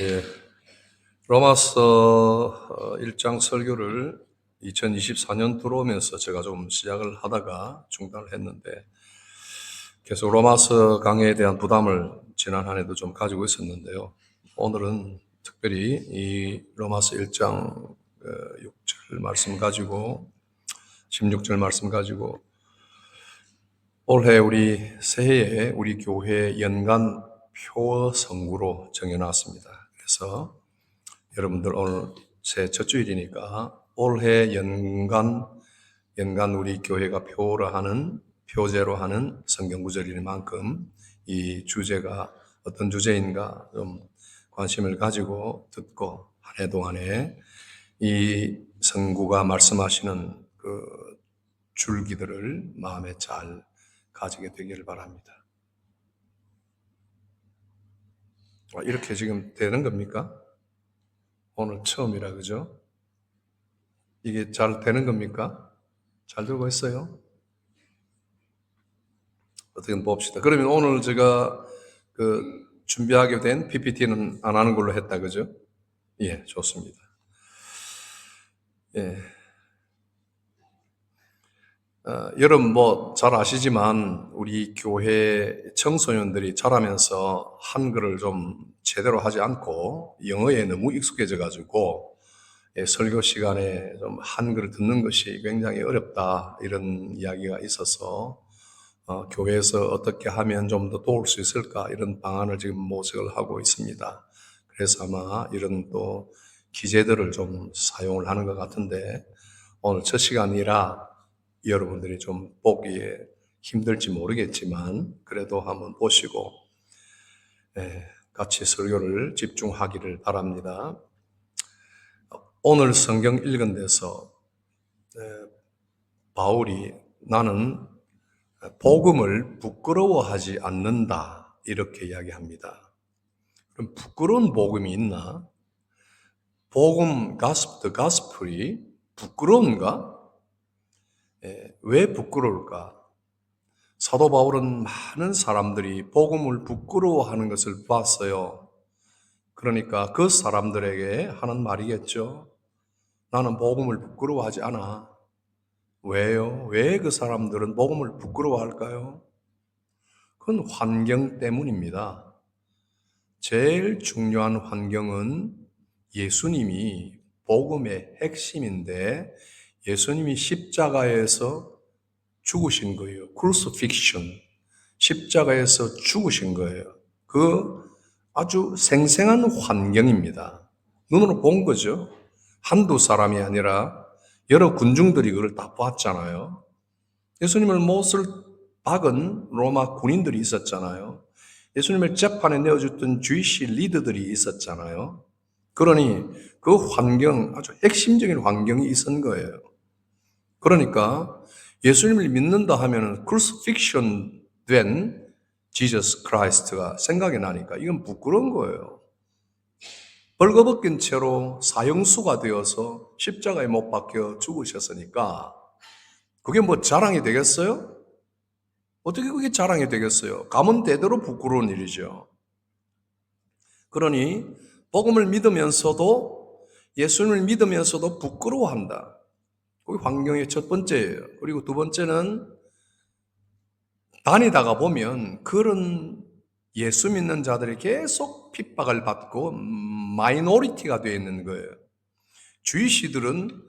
예, 로마서 1장 설교를 2024년 들어오면서 제가 좀 시작을 하다가 중단을 했는데 계속 로마서 강의에 대한 부담을 지난 한 해도 좀 가지고 있었는데요. 오늘은 특별히 이 로마서 1장 6절 말씀 가지고 16절 말씀 가지고 올해 우리 새해에 우리 교회 연간 표 선구로 정해놨습니다. 그래서 여러분들 오늘 새 첫 주일이니까 올해 연간 우리 교회가 표제로 하는 성경 구절인 만큼 이 주제가 어떤 주제인가 좀 관심을 가지고 듣고 한 해 동안에 이 성구가 말씀하시는 그 줄기들을 마음에 잘 가지게 되기를 바랍니다. 이렇게 지금 되는 겁니까? 오늘 처음이라 그죠? 이게 잘 되는 겁니까? 잘 되고 있어요? 어떻게 봅시다. 그러면 오늘 제가 준비하게 된 PPT는 안 하는 걸로 했다 그죠? 예, 좋습니다. 예. 여러분 잘 아시지만 우리 교회 청소년들이 자라면서 한글을 좀 제대로 하지 않고 영어에 너무 익숙해져 가지고 설교 시간에 좀 한글을 듣는 것이 굉장히 어렵다 이런 이야기가 있어서 교회에서 어떻게 하면 좀 더 도울 수 있을까 이런 방안을 지금 모색을 하고 있습니다. 그래서 아마 이런 또 기재들을 좀 사용을 하는 것 같은데 오늘 첫 시간이라 여러분들이 좀 보기에 힘들지 모르겠지만 그래도 한번 보시고 같이 설교를 집중하기를 바랍니다. 오늘 성경 읽은 데서 바울이 나는 복음을 부끄러워하지 않는다 이렇게 이야기합니다. 그럼 부끄러운 복음이 있나? 복음, the gospel이 부끄러운가? 왜 부끄러울까? 사도 바울은 많은 사람들이 복음을 부끄러워하는 것을 봤어요. 그러니까 그 사람들에게 하는 말이겠죠. 나는 복음을 부끄러워하지 않아. 왜요? 왜 그 사람들은 복음을 부끄러워할까요? 그건 환경 때문입니다. 제일 중요한 환경은 예수님이 복음의 핵심인데 예수님이 십자가에서 죽으신 거예요. crucifixion. 십자가에서 죽으신 거예요. 그 아주 생생한 환경입니다. 눈으로 본 거죠. 한두 사람이 아니라 여러 군중들이 그걸 다 봤잖아요. 예수님을 못을 박은 로마 군인들이 있었잖아요. 예수님을 재판에 내어줬던 주이시 리더들이 있었잖아요. 그러니 그 환경, 아주 핵심적인 환경이 있었던 거예요. 그러니까 예수님을 믿는다 하면 크루시픽션 된 지저스 크라이스트가 생각이 나니까 이건 부끄러운 거예요. 벌거벗긴 채로 사형수가 되어서 십자가에 못 박혀 죽으셨으니까 그게 자랑이 되겠어요? 어떻게 그게 자랑이 되겠어요? 가면 대대로 부끄러운 일이죠. 그러니 복음을 믿으면서도 예수님을 믿으면서도 부끄러워한다. 그게 환경의 첫 번째예요. 그리고 두 번째는 다니다가 보면 그런 예수 믿는 자들이 계속 핍박을 받고 마이너리티가 되어 있는 거예요. 주이시들은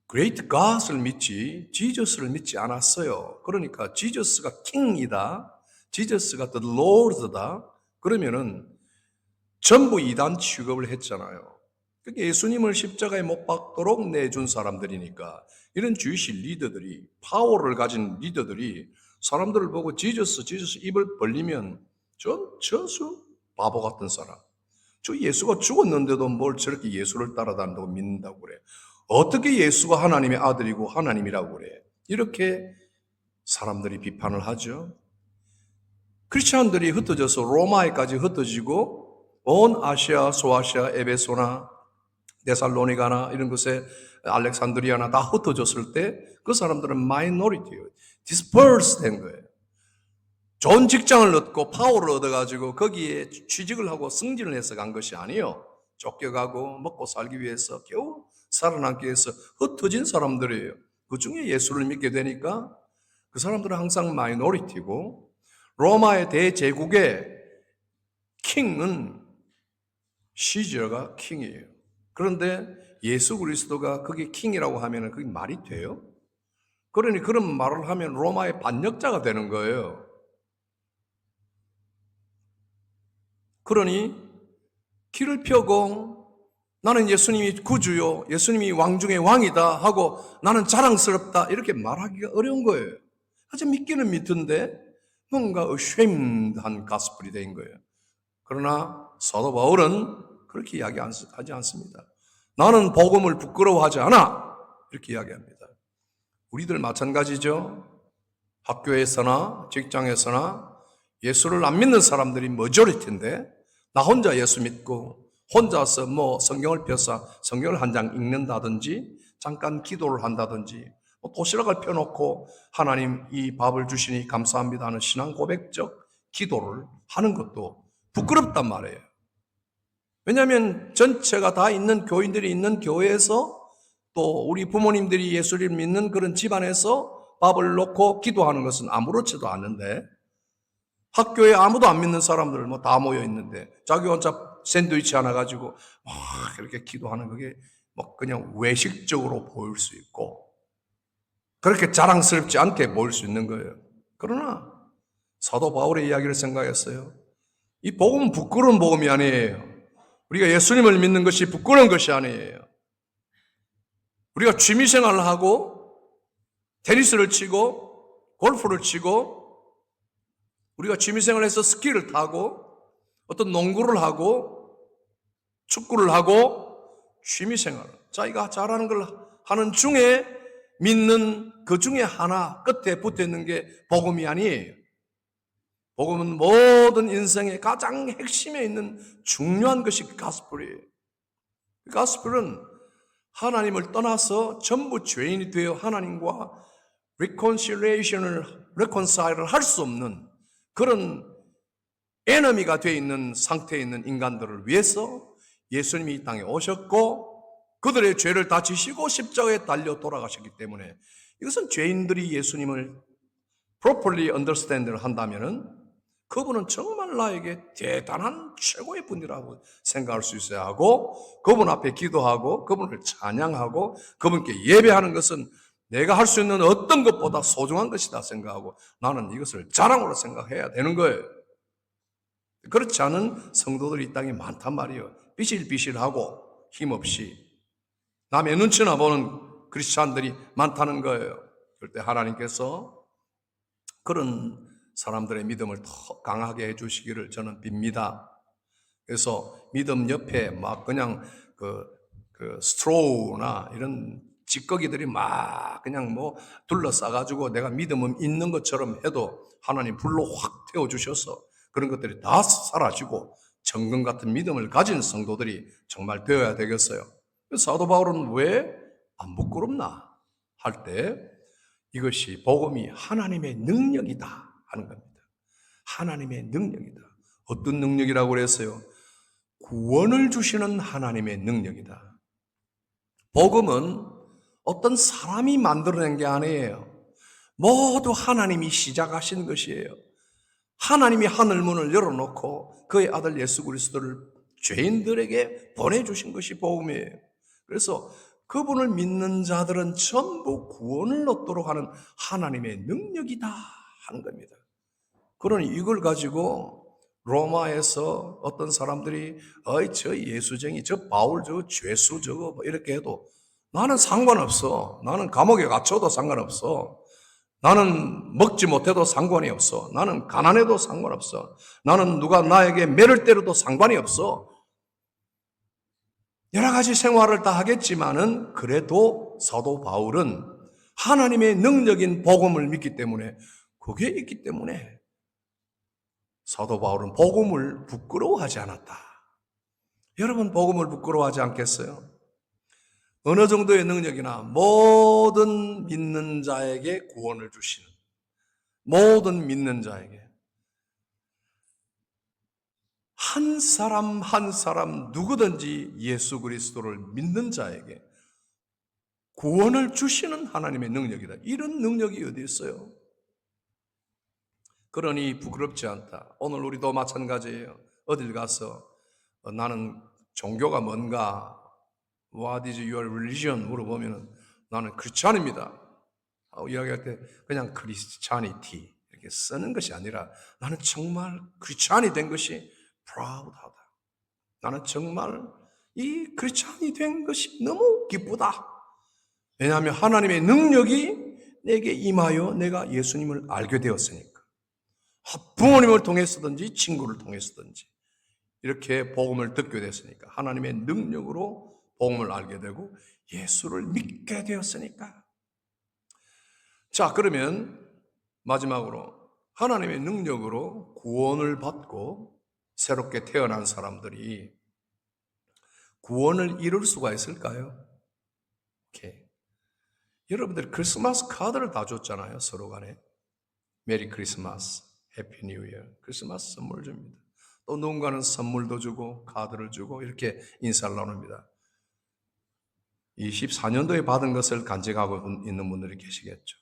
Great God을 믿지 지저스를 믿지 않았어요. 그러니까 지저스가 킹이다. 지저스가 the Lord다. 그러면은 전부 이단 취급을 했잖아요. 그러니까 예수님을 십자가에 못 박도록 내준 사람들이니까 이런 주이시 리더들이 파워를 가진 리더들이 사람들을 보고 지저스 입을 벌리면 저수 바보 같은 사람. 저 예수가 죽었는데도 뭘 저렇게 예수를 따라다닌다고 믿는다고 그래. 어떻게 예수가 하나님의 아들이고 하나님이라고 그래. 이렇게 사람들이 비판을 하죠. 크리스찬들이 흩어져서 로마에까지 흩어지고 온 아시아, 소아시아, 에베소나 데살로니가나 이런 곳에 알렉산드리아나 다 흩어졌을 때 그 사람들은 마이너리티예요. 디스퍼스 된 거예요. 좋은 직장을 얻고 파워를 얻어가지고 거기에 취직을 하고 승진을 해서 간 것이 아니에요. 쫓겨가고 먹고 살기 위해서 겨우 살아남기 위해서 흩어진 사람들이에요. 그 중에 예수를 믿게 되니까 그 사람들은 항상 마이너리티고, 로마의 대제국의 킹은 시저가 킹이에요. 그런데 예수 그리스도가 그게 킹이라고 하면 그게 말이 돼요? 그러니 그런 말을 하면 로마의 반역자가 되는 거예요. 그러니 길을 펴고 나는 예수님이 구주요, 예수님이 왕 중의 왕이다 하고 나는 자랑스럽다 이렇게 말하기가 어려운 거예요. 하지만 믿기는 믿던데 뭔가 ashamed한 가스펠이 된 거예요. 그러나 사도 바울은 그렇게 이야기하지 않습니다. 나는 복음을 부끄러워하지 않아 이렇게 이야기합니다. 우리들 마찬가지죠. 학교에서나 직장에서나 예수를 안 믿는 사람들이 머저리티인데 나 혼자 예수 믿고 혼자서 성경을 펴서 성경을 한 장 읽는다든지 잠깐 기도를 한다든지 도시락을 펴놓고 하나님 이 밥을 주시니 감사합니다 하는 신앙 고백적 기도를 하는 것도 부끄럽단 말이에요. 왜냐하면 전체가 다 있는 교인들이 있는 교회에서 또 우리 부모님들이 예수를 믿는 그런 집안에서 밥을 놓고 기도하는 것은 아무렇지도 않은데 학교에 아무도 안 믿는 사람들 다 모여 있는데 자기 혼자 샌드위치 하나 가지고 막 이렇게 기도하는 그게 그냥 외식적으로 보일 수 있고 그렇게 자랑스럽지 않게 보일 수 있는 거예요. 그러나 사도 바울의 이야기를 생각했어요. 이 복음은 부끄러운 복음이 아니에요. 우리가 예수님을 믿는 것이 부끄러운 것이 아니에요. 우리가 취미생활을 하고 테니스를 치고 골프를 치고 우리가 취미생활에서 스키를 타고 어떤 농구를 하고 축구를 하고 취미생활 자기가 잘하는 걸 하는 중에 믿는 그 중에 하나 끝에 붙어있는 게 복음이 아니에요. 복음은 모든 인생의 가장 핵심에 있는 중요한 것이 가스펠이에요. 가스펠은 하나님을 떠나서 전부 죄인이 되어 하나님과 reconcile를 할 수 없는 그런 에너미가 되어 있는 상태에 있는 인간들을 위해서 예수님이 이 땅에 오셨고 그들의 죄를 다 지시고 십자가에 달려 돌아가셨기 때문에 이것은 죄인들이 예수님을 properly understand를 한다면은 그분은 정말 나에게 대단한 최고의 분이라고 생각할 수 있어야 하고 그분 앞에 기도하고 그분을 찬양하고 그분께 예배하는 것은 내가 할 수 있는 어떤 것보다 소중한 것이다 생각하고 나는 이것을 자랑으로 생각해야 되는 거예요. 그렇지 않은 성도들이 이 땅에 많단 말이에요. 비실비실하고 힘없이 남의 눈치나 보는 크리스찬들이 많다는 거예요. 그럴 때 하나님께서 그런 사람들의 믿음을 더 강하게 해주시기를 저는 빕니다. 그래서 믿음 옆에 막 그냥 스트로우나 이런 찌꺼기들이 막 그냥 둘러싸가지고 내가 믿음은 있는 것처럼 해도 하나님 불로 확 태워주셔서 그런 것들이 다 사라지고 정금 같은 믿음을 가진 성도들이 정말 되어야 되겠어요. 사도 바울은 왜 안 부끄럽나 할 때 이것이 복음이 하나님의 능력이다 하는 겁니다. 하나님의 능력이다. 어떤 능력이라고 그랬어요? 구원을 주시는 하나님의 능력이다. 복음은 어떤 사람이 만들어낸 게 아니에요. 모두 하나님이 시작하신 것이에요. 하나님이 하늘문을 열어놓고 그의 아들 예수 그리스도를 죄인들에게 보내주신 것이 복음이에요. 그래서 그분을 믿는 자들은 전부 구원을 얻도록 하는 하나님의 능력이다 하는 겁니다. 그러니 이걸 가지고 로마에서 어떤 사람들이 저 예수쟁이, 저 바울, 저 죄수 저거 이렇게 해도 나는 상관없어. 나는 감옥에 갇혀도 상관없어. 나는 먹지 못해도 상관이 없어. 나는 가난해도 상관없어. 나는 누가 나에게 매를 때려도 상관이 없어. 여러 가지 생활을 다 하겠지만은 그래도 사도 바울은 하나님의 능력인 복음을 믿기 때문에 그게 있기 때문에 사도 바울은 복음을 부끄러워하지 않았다. 여러분 복음을 부끄러워하지 않겠어요? 어느 정도의 능력이나 모든 믿는 자에게 구원을 주시는 모든 믿는 자에게 한 사람 한 사람 누구든지 예수 그리스도를 믿는 자에게 구원을 주시는 하나님의 능력이다. 이런 능력이 어디 있어요? 그러니 부끄럽지 않다. 오늘 우리도 마찬가지예요. 어딜 가서 나는 종교가 뭔가? What is your religion? 물어보면 나는 크리스찬입니다 하고 이야기할 때 그냥 크리스찬이티 이렇게 쓰는 것이 아니라 나는 정말 크리스찬이 된 것이 proud하다. 나는 정말 이 크리스찬이 된 것이 너무 기쁘다. 왜냐하면 하나님의 능력이 내게 임하여 내가 예수님을 알게 되었으니까. 부모님을 통해서든지 친구를 통해서든지 이렇게 복음을 듣게 됐으니까 하나님의 능력으로 복음을 알게 되고 예수를 믿게 되었으니까. 자, 그러면 마지막으로 하나님의 능력으로 구원을 받고 새롭게 태어난 사람들이 구원을 이룰 수가 있을까요? 오케이. 여러분들 크리스마스 카드를 다 줬잖아요, 서로 간에. 메리 크리스마스, 해피 뉴 이어. 크리스마스 선물 줍니다. 또 누군가는 선물도 주고 카드를 주고 이렇게 인사를 나눕니다. 24년도에 받은 것을 간직하고 있는 분들이 계시겠죠.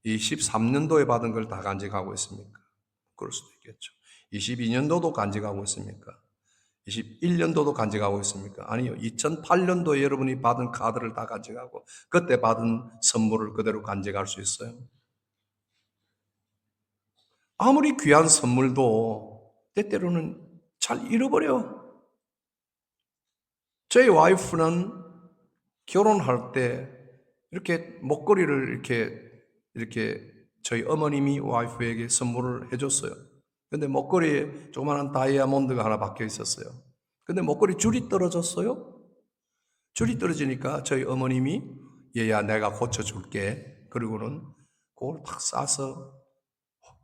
23년도에 받은 걸 다 간직하고 있습니까? 그럴 수도 있겠죠. 22년도도 간직하고 있습니까? 21년도도 간직하고 있습니까? 아니요. 2008년도에 여러분이 받은 카드를 다 간직하고 그때 받은 선물을 그대로 간직할 수 있어요. 아무리 귀한 선물도 때때로는 잘 잃어버려. 저희 와이프는 결혼할 때 이렇게 목걸이를 이렇게 저희 어머님이 와이프에게 선물을 해줬어요. 근데 목걸이에 조그마한 다이아몬드가 하나 박혀 있었어요. 근데 목걸이 줄이 떨어졌어요. 줄이 떨어지니까 저희 어머님이 얘야 내가 고쳐줄게. 그리고는 그걸 탁 싸서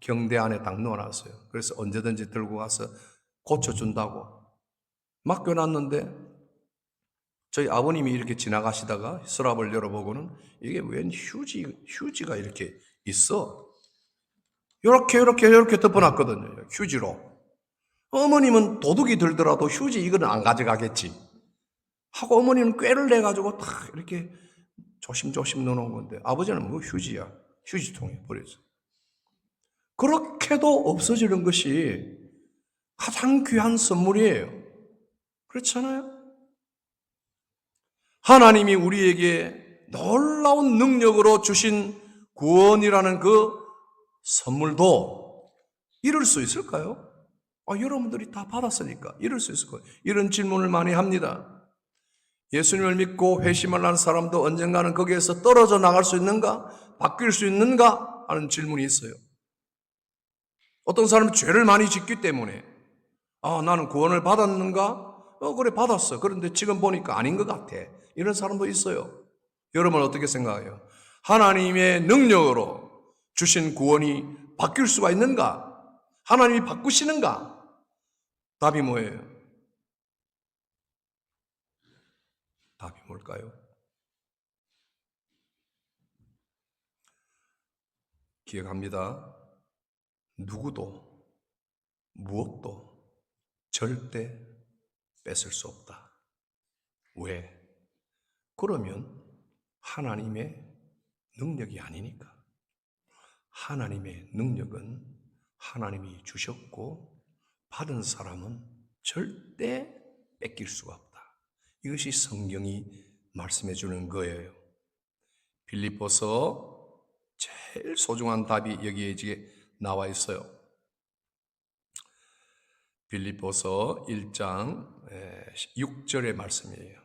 경대 안에 딱 넣어놨어요. 그래서 언제든지 들고 가서 고쳐준다고 맡겨놨는데 저희 아버님이 이렇게 지나가시다가 서랍을 열어보고는 이게 웬 휴지가 이렇게 있어. 이렇게 덮어놨거든요. 휴지로. 어머님은 도둑이 들더라도 휴지 이거는 안 가져가겠지 하고 어머니는 꾀를 내가지고 탁 이렇게 조심조심 넣어놓은 건데 아버지는 뭐 휴지야. 휴지통에 버렸어. 그렇게도 없어지는 것이 가장 귀한 선물이에요. 그렇잖아요? 하나님이 우리에게 놀라운 능력으로 주신 구원이라는 그 선물도 이룰 수 있을까요? 여러분들이 다 받았으니까 이룰 수 있을 거예요. 이런 질문을 많이 합니다. 예수님을 믿고 회심을 한 사람도 언젠가는 거기에서 떨어져 나갈 수 있는가? 바뀔 수 있는가? 하는 질문이 있어요. 어떤 사람은 죄를 많이 짓기 때문에 나는 구원을 받았는가? 그래 받았어. 그런데 지금 보니까 아닌 것 같아. 이런 사람도 있어요. 여러분은 어떻게 생각해요? 하나님의 능력으로 주신 구원이 바뀔 수가 있는가? 하나님이 바꾸시는가? 답이 뭐예요? 답이 뭘까요? 기억합니다. 누구도 무엇도 절대 뺏을 수 없다. 왜? 그러면 하나님의 능력이 아니니까. 하나님의 능력은 하나님이 주셨고 받은 사람은 절대 뺏길 수가 없다. 이것이 성경이 말씀해 주는 거예요. 빌립보서 제일 소중한 답이 여기에 나와 있어요. 빌립보서 1장 6절의 말씀이에요.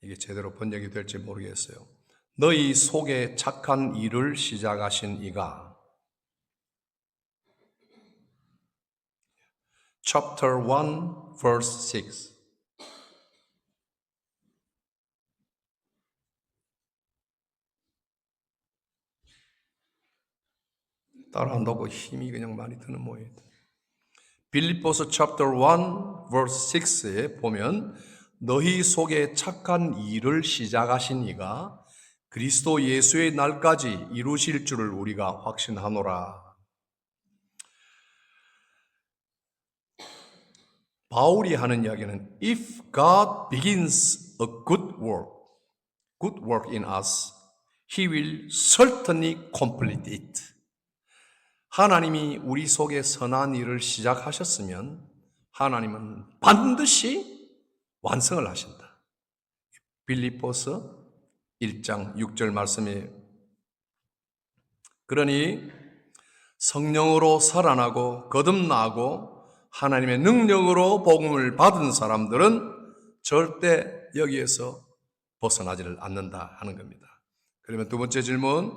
이게 제대로 번역이 될지 모르겠어요. 너희 속에 착한 일을 시작하신 이가 Chapter 1, verse 6 따라한다고 힘이 그냥 많이 드는 모양이다. 빌립보서 chapter 1, verse 6에 보면 너희 속에 착한 일을 시작하신 이가 그리스도 예수의 날까지 이루실 줄을 우리가 확신하노라. 바울이 하는 이야기는 If God begins a good work in us, He will certainly complete it. 하나님이 우리 속에 선한 일을 시작하셨으면 하나님은 반드시 완성을 하신다. 빌립보서 1장 6절 말씀이에요. 그러니 성령으로 살아나고 거듭나고 하나님의 능력으로 복음을 받은 사람들은 절대 여기에서 벗어나지를 않는다 하는 겁니다. 그러면 두 번째 질문,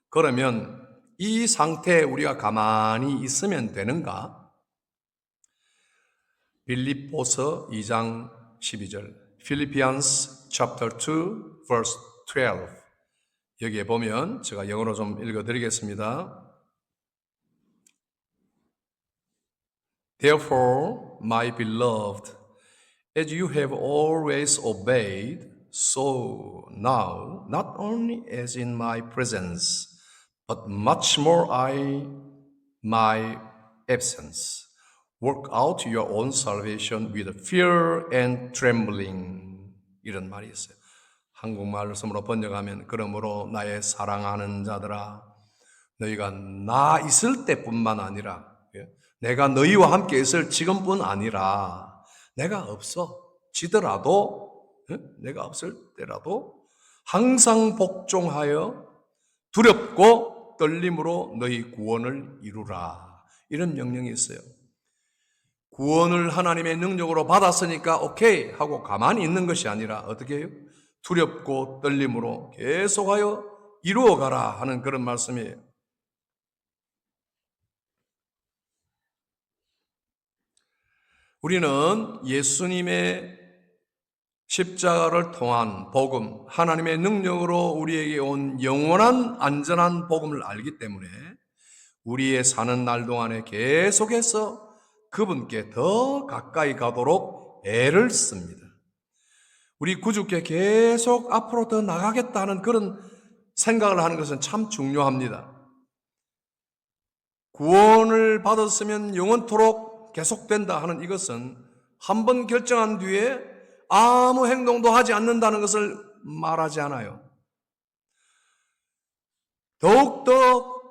그러면 이 상태에 우리가 가만히 있으면 되는가? 빌립보서 2장 12절, Philippians chapter 2 verse 12. 여기에 보면 제가 영어로 좀 읽어드리겠습니다. Therefore, my beloved, as you have always obeyed, so now, not only as in my presence, but much more my absence, work out your own salvation with fear and trembling. 이런 말이 있어요. 한국말로 번역하면 그러므로 나의 사랑하는 자들아, 너희가 나 있을 때뿐만 아니라 내가 너희와 함께 있을 지금뿐 아니라 내가 없어지더라도 내가 없을 때라도 항상 복종하여 두렵고 떨림으로 너희 구원을 이루라. 이런 명령이 있어요. 구원을 하나님의 능력으로 받았으니까 오케이 하고 가만히 있는 것이 아니라 어떻게 해요? 두렵고 떨림으로 계속하여 이루어가라 하는 그런 말씀이에요. 우리는 예수님의 십자가를 통한 복음, 하나님의 능력으로 우리에게 온 영원한 안전한 복음을 알기 때문에 우리의 사는 날 동안에 계속해서 그분께 더 가까이 가도록 애를 씁니다. 우리 구주께 계속 앞으로 더 나가겠다는 그런 생각을 하는 것은 참 중요합니다. 구원을 받았으면 영원토록 계속된다 하는 이것은 한 번 결정한 뒤에 아무 행동도 하지 않는다는 것을 말하지 않아요. 더욱더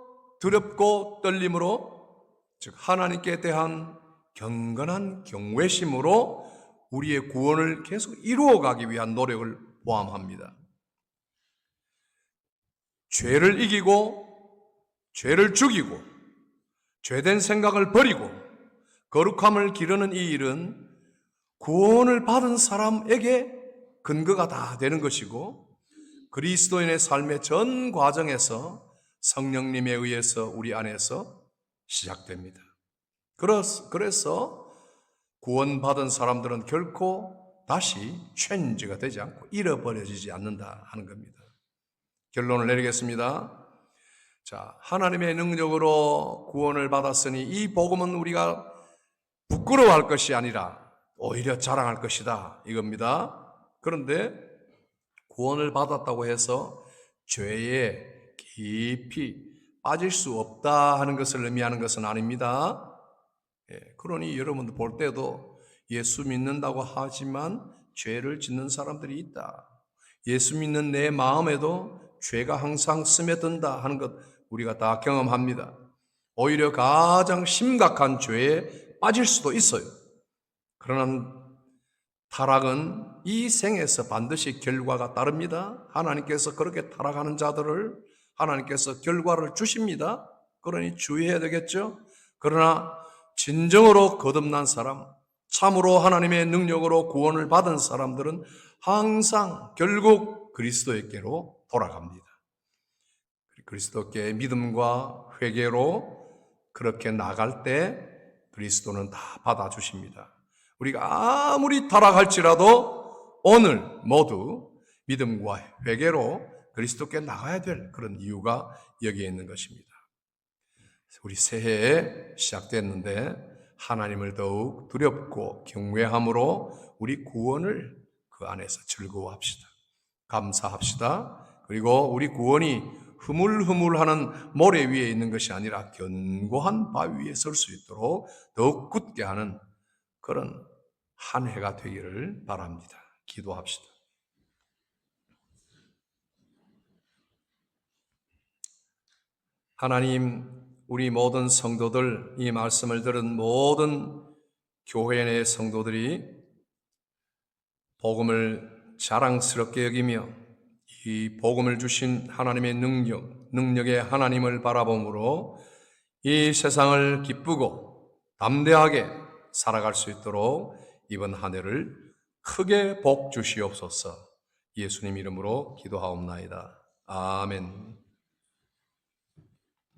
두렵고 떨림으로, 즉 하나님께 대한 경건한 경외심으로 우리의 구원을 계속 이루어가기 위한 노력을 포함합니다. 죄를 이기고 죄를 죽이고 죄된 생각을 버리고 거룩함을 기르는 이 일은 구원을 받은 사람에게 근거가 다 되는 것이고 그리스도인의 삶의 전 과정에서 성령님에 의해서 우리 안에서 시작됩니다. 그래서 구원받은 사람들은 결코 다시 체인지가 되지 않고 잃어버려지지 않는다 하는 겁니다. 결론을 내리겠습니다. 자, 하나님의 능력으로 구원을 받았으니 이 복음은 우리가 부끄러워할 것이 아니라 오히려 자랑할 것이다 이겁니다. 그런데 구원을 받았다고 해서 죄에 깊이 빠질 수 없다 하는 것을 의미하는 것은 아닙니다. 그러니 여러분들 볼 때도 예수 믿는다고 하지만 죄를 짓는 사람들이 있다. 예수 믿는 내 마음에도 죄가 항상 스며든다 하는 것 우리가 다 경험합니다. 오히려 가장 심각한 죄에 빠질 수도 있어요. 그러나 타락은 이 생에서 반드시 결과가 따릅니다. 하나님께서 그렇게 타락하는 자들을 하나님께서 결과를 주십니다. 그러니 주의해야 되겠죠. 그러나 진정으로 거듭난 사람, 참으로 하나님의 능력으로 구원을 받은 사람들은 항상 결국 그리스도에게로 돌아갑니다. 그리스도께 믿음과 회개로 그렇게 나갈 때 그리스도는 다 받아주십니다. 우리가 아무리 타락할지라도 오늘 모두 믿음과 회개로 그리스도께 나가야 될 그런 이유가 여기에 있는 것입니다. 우리 새해에 시작됐는데 하나님을 더욱 두렵고 경외함으로 우리 구원을 그 안에서 즐거워합시다. 감사합시다. 그리고 우리 구원이 흐물흐물하는 모래 위에 있는 것이 아니라 견고한 바위 위에 설 수 있도록 더욱 굳게 하는 그런 한 해가 되기를 바랍니다. 기도합시다. 하나님, 우리 모든 성도들, 이 말씀을 들은 모든 교회 내 성도들이 복음을 자랑스럽게 여기며 이 복음을 주신 하나님의 능력의 하나님을 바라봄으로 이 세상을 기쁘고 담대하게 살아갈 수 있도록 이번 한 해를 크게 복 주시옵소서. 예수님 이름으로 기도하옵나이다. 아멘.